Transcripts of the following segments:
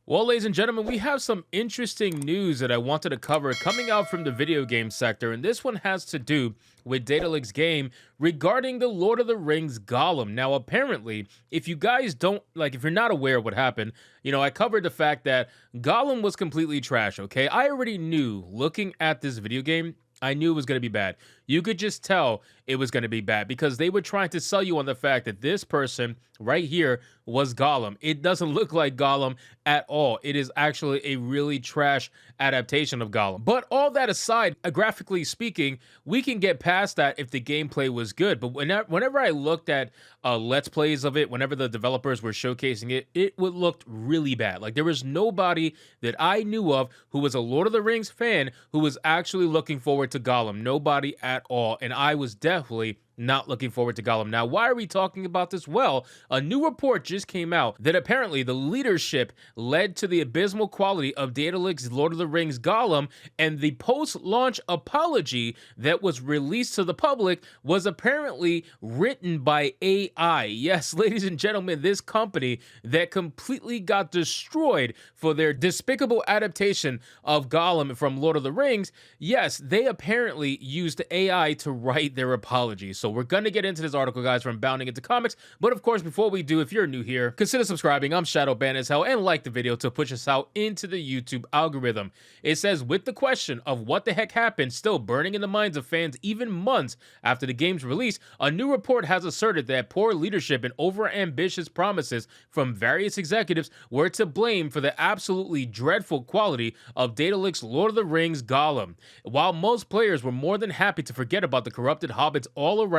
Well, ladies and gentlemen, we have some interesting news that I wanted to cover coming out from the video game sector, and this one has to do with Daedalus game regarding the Lord of the Rings Gollum. Now, apparently, if you guys don't if you're not aware of what happened, I covered the fact that Gollum was completely trash, okay? I already knew looking at this video game. I knew it was going to be bad. You could just tell it was going to be bad because they were trying to sell you on the fact that this person right here was Gollum. It doesn't look like Gollum at all. It is actually a really trash adaptation of Gollum. But all that aside, graphically speaking, we can get past that if the gameplay was good. But whenever I looked at Let's Plays of it, whenever the developers were showcasing it, it would looked really bad. Like there was nobody that I knew of who was a Lord of the Rings fan who was actually looking forward to Gollum. Nobody at all. And I was definitely not looking forward to Gollum. Now, why are we talking about this? Well, a new report just came out that apparently the leadership led to the abysmal quality of Daedalus' Lord of the Rings Gollum, and the post-launch apology that was released to the public was apparently written by AI. Yes, ladies and gentlemen, this company that completely got destroyed for their despicable adaptation of Gollum from Lord of the Rings, yes, they apparently used AI to write their apology. So we're going to get into this article, guys, from Bounding into Comics. But of course, before we do, if you're new here, consider subscribing. I'm Shadowban as hell, and like the video to push us out into the YouTube algorithm. It says, with the question of what the heck happened still burning in the minds of fans even months after the game's release, a new report has asserted that poor leadership and over-ambitious promises from various executives were to blame for the absolutely dreadful quality of Daedalus' Lord of the Rings Gollum. While most players were more than happy to forget about the corrupted hobbits all around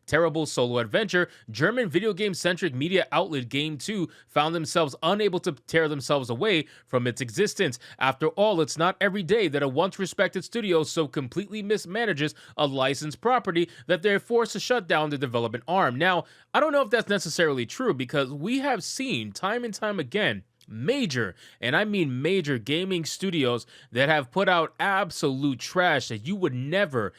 terrible solo adventure, German video game-centric media outlet Game 2 found themselves unable to tear themselves away from its existence. After all, it's not every day that a once-respected studio so completely mismanages a licensed property that they're forced to shut down the development arm. Now, I don't know if that's necessarily true because we have seen time and time again major, and I mean major gaming studios that have put out absolute trash that you would never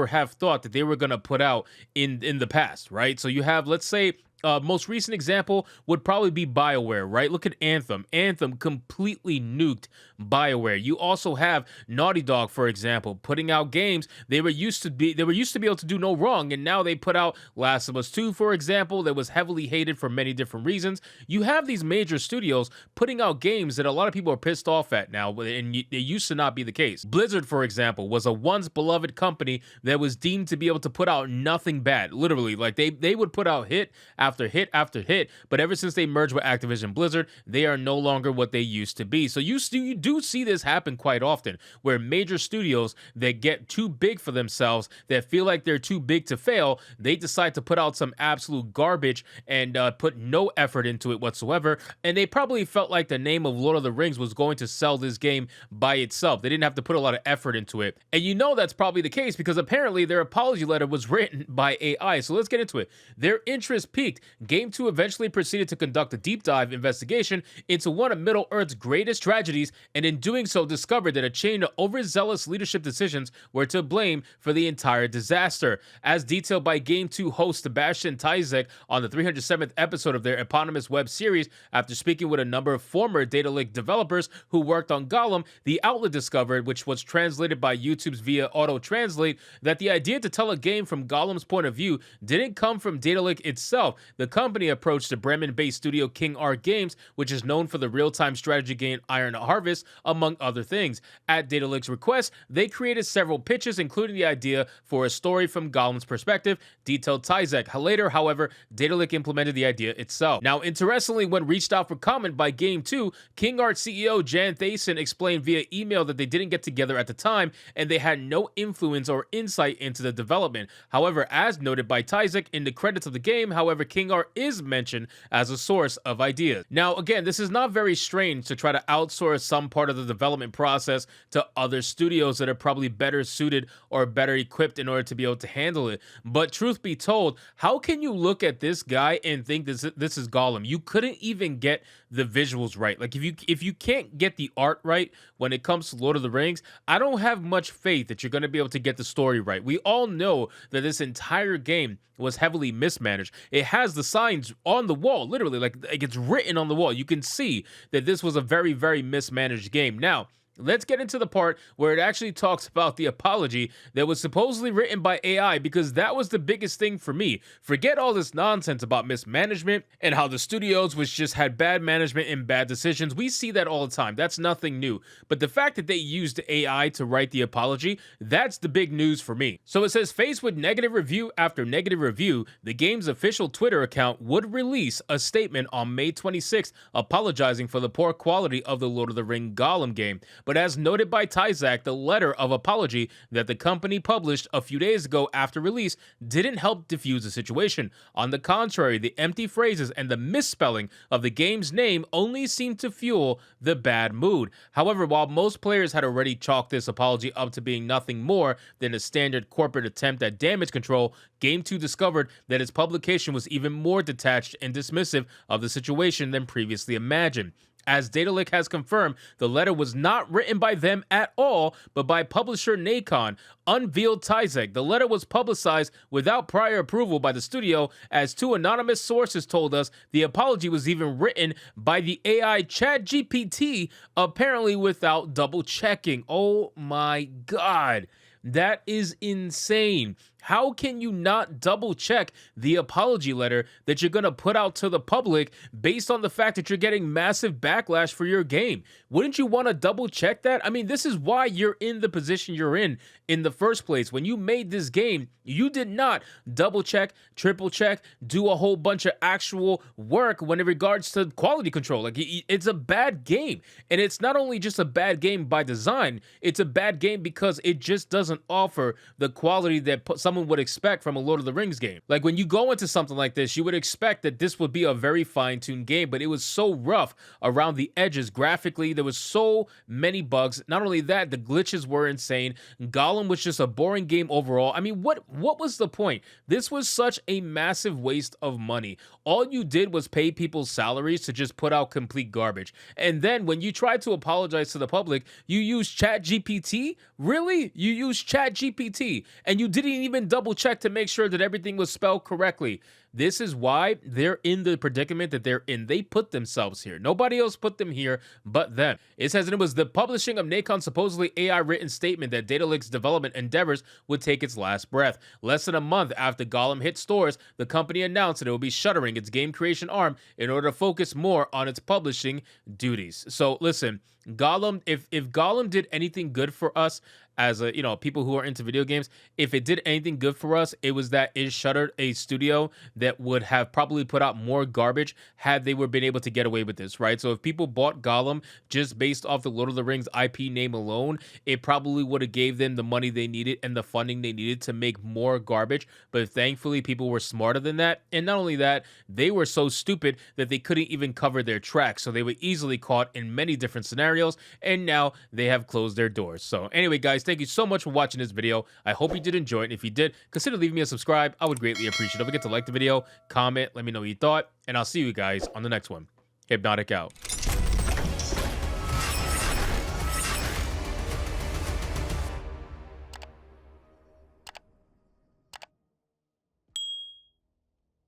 have thought that they were going to put out in the past, right? So you have, let's say, most recent example would probably be BioWare, right? Look at Anthem. Anthem completely nuked BioWare. You also have Naughty Dog, for example, putting out games they were used to be able to do no wrong, and now they put out Last of Us 2, for example, that was heavily hated for many different reasons. You have these major studios putting out games that a lot of people are pissed off at now, and it used to not be the case. Blizzard, for example, was a once beloved company that was deemed to be able to put out nothing bad. Literally, like they would put out hit after hit after hit, but ever since they merged with Activision Blizzard, they are no longer what they used to be. So you do see this happen quite often, where major studios that get too big for themselves, that feel like they're too big to fail, they decide to put out some absolute garbage and put no effort into it whatsoever. And they probably felt like the name of Lord of the Rings was going to sell this game by itself. They didn't have to put a lot of effort into it. And you know that's probably the case because apparently their apology letter was written by AI. So let's get into it. Their interest peaked. Game 2 eventually proceeded to conduct a deep dive investigation into one of Middle-earth's greatest tragedies, and in doing so discovered that a chain of overzealous leadership decisions were to blame for the entire disaster. As detailed by Game 2 host Sebastian Tyzek on the 307th episode of their eponymous web series, after speaking with a number of former Daedalus developers who worked on Gollum, the outlet discovered, which was translated by YouTube's via auto-translate, that the idea to tell a game from Gollum's point of view didn't come from Daedalus itself. The company approached the Bremen-based studio King Art Games, which is known for the real-time strategy game Iron Harvest, among other things. At Daedalus' request, they created several pitches, including the idea for a story from Gollum's perspective, detailed Tyzek. Later, however, Daedalus implemented the idea itself. Now, interestingly, when reached out for comment by Game 2, King Art CEO Jan Thaysen explained via email that they didn't get together at the time, and they had no influence or insight into the development. However, as noted by Tyzek in the credits of the game, however, King Art is mentioned as a source of ideas. Now, again, this is not very strange to try to outsource some part of the development process to other studios that are probably better suited or better equipped in order to be able to handle it. But truth be told, how can you look at this guy and think this is Gollum? You couldn't even get the visuals right. Like if you can't get the art right when it comes to Lord of the Rings, I don't have much faith that you're going to be able to get the story right. We all know that this entire game was heavily mismanaged. It has the signs on the wall, literally, like it's written on the wall. You can see that this was a very, very mismanaged game. Now, let's get into the part where it actually talks about the apology that was supposedly written by AI, because that was the biggest thing for me. Forget all this nonsense about mismanagement and how the studios which just had bad management and bad decisions. We see that all the time. That's nothing new. But the fact that they used AI to write the apology, that's the big news for me. So it says, faced with negative review after negative review, the game's official Twitter account would release a statement on May 26th apologizing for the poor quality of the Lord of the Ring Gollum game. But as noted by Tyzak, the letter of apology that the company published a few days ago after release didn't help diffuse the situation. On the contrary, the empty phrases and the misspelling of the game's name only seemed to fuel the bad mood. However, while most players had already chalked this apology up to being nothing more than a standard corporate attempt at damage control, Game 2 discovered that its publication was even more detached and dismissive of the situation than previously imagined. As Daedalic has confirmed, the letter was not written by them at all, but by publisher Nacon, unveiled Tyzek. The letter was publicized without prior approval by the studio, as two anonymous sources told us the apology was even written by the AI ChatGPT, apparently without double checking. Oh my god. That is insane. How can you not double check the apology letter that you're going to put out to the public based on the fact that you're getting massive backlash for your game? Wouldn't you want to double check that? I mean, this is why you're in the position you're in the first place. When you made this game, you did not double check, triple check, do a whole bunch of actual work when it regards to quality control. Like, it's a bad game. And it's not only just a bad game by design, it's a bad game because it just doesn't offer the quality that someone would expect from a Lord of the Rings game. Like, when you go into something like this, you would expect that this would be a very fine-tuned game, but it was so rough around the edges graphically. There was so many bugs. Not only that, the glitches were insane. Gollum was just a boring game overall. I mean, what was the point? This was such a massive waste of money. All you did was pay people's salaries to just put out complete garbage. And then when you tried to apologize to the public, you used ChatGPT? Really? You used ChatGPT and you didn't even double check to make sure that everything was spelled correctly. This is why they're in the predicament that they're in. They put themselves here. Nobody else put them here but them. It says that it was the publishing of Nacon's supposedly AI-written statement that Daedalic's development endeavors would take its last breath. Less than a month after Gollum hit stores, the company announced that it will be shuttering its game creation arm in order to focus more on its publishing duties. So listen, Gollum, if Gollum did anything good for us as people who are into video games, if it did anything good for us, it was that it shuttered a studio that would have probably put out more garbage had they were been able to get away with this, right? So if people bought Gollum just based off the Lord of the Rings IP name alone, it probably would have gave them the money they needed and the funding they needed to make more garbage. But thankfully, people were smarter than that. And not only that, they were so stupid that they couldn't even cover their tracks. So they were easily caught in many different scenarios, and now they have closed their doors. So anyway, guys, thank you so much for watching this video. I hope you did enjoy it. And if you did, consider leaving me a subscribe. I would greatly appreciate it. Don't forget to like the video, comment, let me know what you thought, and I'll see you guys on the next one. Hypnotic out.